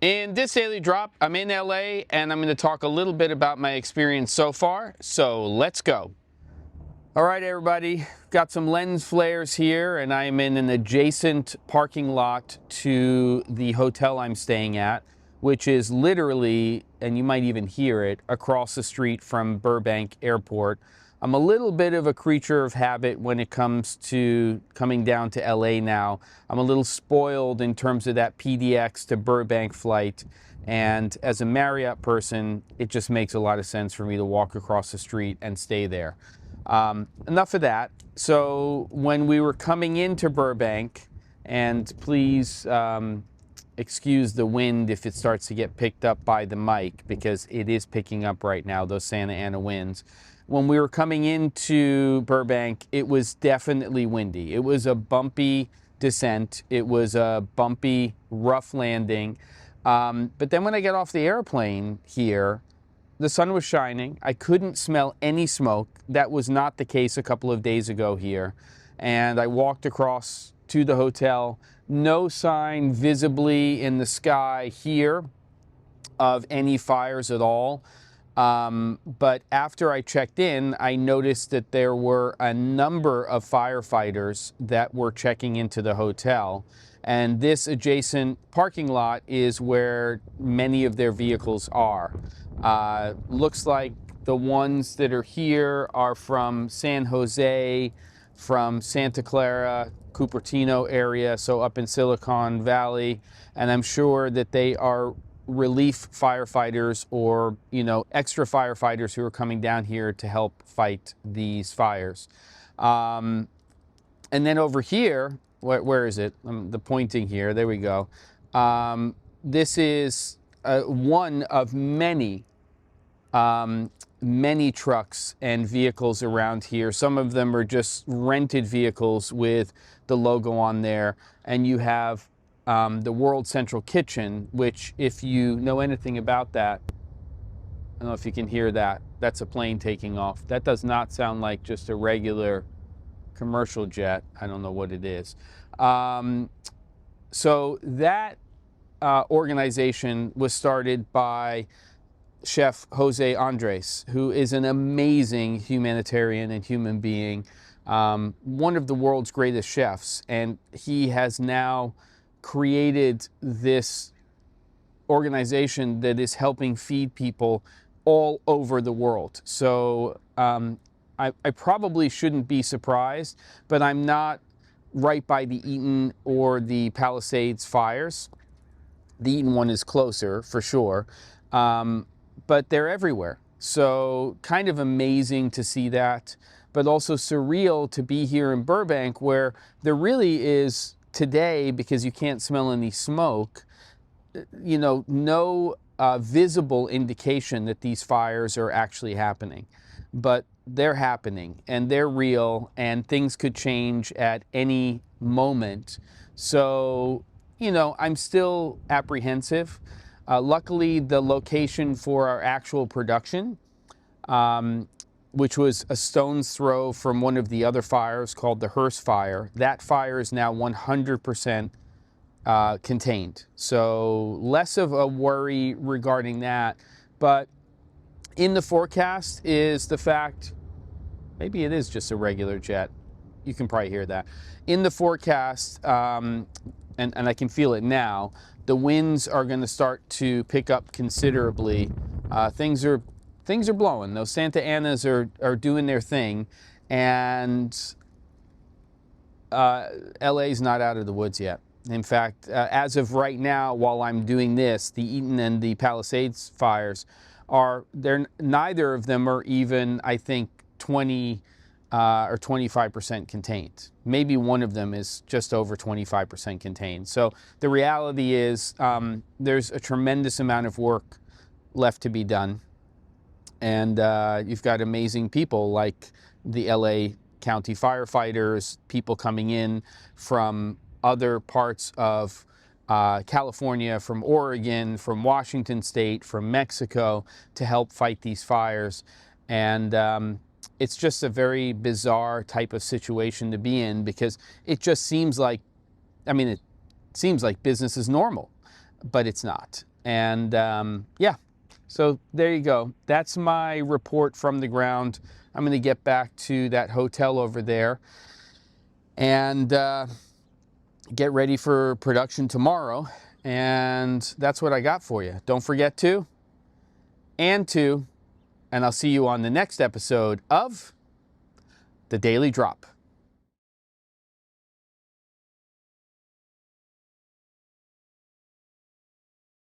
In this daily drop, I'm in LA and I'm going to talk a little bit about my experience so far, so let's go. All right, everybody, got some lens flares here and I am in an adjacent parking lot to the hotel I'm staying at, which is literally, and you might even hear it, across the street from Burbank Airport. I'm a little bit of a creature of habit when it comes to coming down to LA now. I'm a little spoiled in terms of that PDX to Burbank flight. And as a Marriott person, it just makes a lot of sense for me to walk across the street and stay there. Enough of that. So when we were coming into Burbank, and please excuse the wind if it starts to get picked up by the mic, because it is picking up right now, those Santa Ana winds. When we were coming into Burbank, it was definitely windy. It was a bumpy descent. It was a bumpy, rough landing. But then when I got off the airplane here, the sun was shining. I couldn't smell any smoke. That was not the case a couple of days ago here. And I walked across to the hotel. No sign visibly in the sky here of any fires at all. But after I checked in, I noticed that there were a number of firefighters that were checking into the hotel. And this adjacent parking lot is where many of their vehicles are. Looks like the ones that are here are from San Jose, from Santa Clara, Cupertino area, so up in Silicon Valley. And I'm sure that they are relief firefighters or, you know, extra firefighters who are coming down here to help fight these fires. And then over here, where is it? The pointing here, there we go. This is one of many trucks and vehicles around here. Some of them are just rented vehicles with the logo on there. And you have the World Central Kitchen, which, if you know anything about that, I don't know if you can hear that. That's a plane taking off. That does not sound like just a regular commercial jet. I don't know what it is. So that organization was started by Chef Jose Andres, who is an amazing humanitarian and human being, one of the world's greatest chefs. And he has now created this organization that is helping feed people all over the world. So I probably shouldn't be surprised, but I'm not right by the Eaton or the Palisades fires. The Eaton one is closer for sure, but they're everywhere. So kind of amazing to see that, but also surreal to be here in Burbank, where there really is today, because you can't smell any smoke, you know, no visible indication that these fires are actually happening. But they're happening and they're real, and things could change at any moment. So, you know, I'm still apprehensive. Luckily, the location for our actual production, which was a stone's throw from one of the other fires called the Hearst fire, that fire is now 100% contained. So less of a worry regarding that. But in the forecast is the fact, maybe it is just a regular jet. You can probably hear that. In the forecast, and I can feel it now, the winds are going to start to pick up considerably. Things are blowing. Those Santa Anas are doing their thing, and LA's not out of the woods yet. In fact, as of right now, while I'm doing this, the Eaton and the Palisades fires neither of them are even, I think, 20 or 25% contained. Maybe one of them is just over 25% contained. So the reality is there's a tremendous amount of work left to be done. And you've got amazing people like the LA County firefighters, people coming in from other parts of California, from Oregon, from Washington State, from Mexico to help fight these fires. And it's just a very bizarre type of situation to be in, because it just seems like, I mean, it seems like business is normal, but it's not. And yeah, so there you go. That's my report from the ground. I'm going to get back to that hotel over there and get ready for production tomorrow. And that's what I got for you. Don't forget to, and I'll see you on the next episode of The Daily Drop.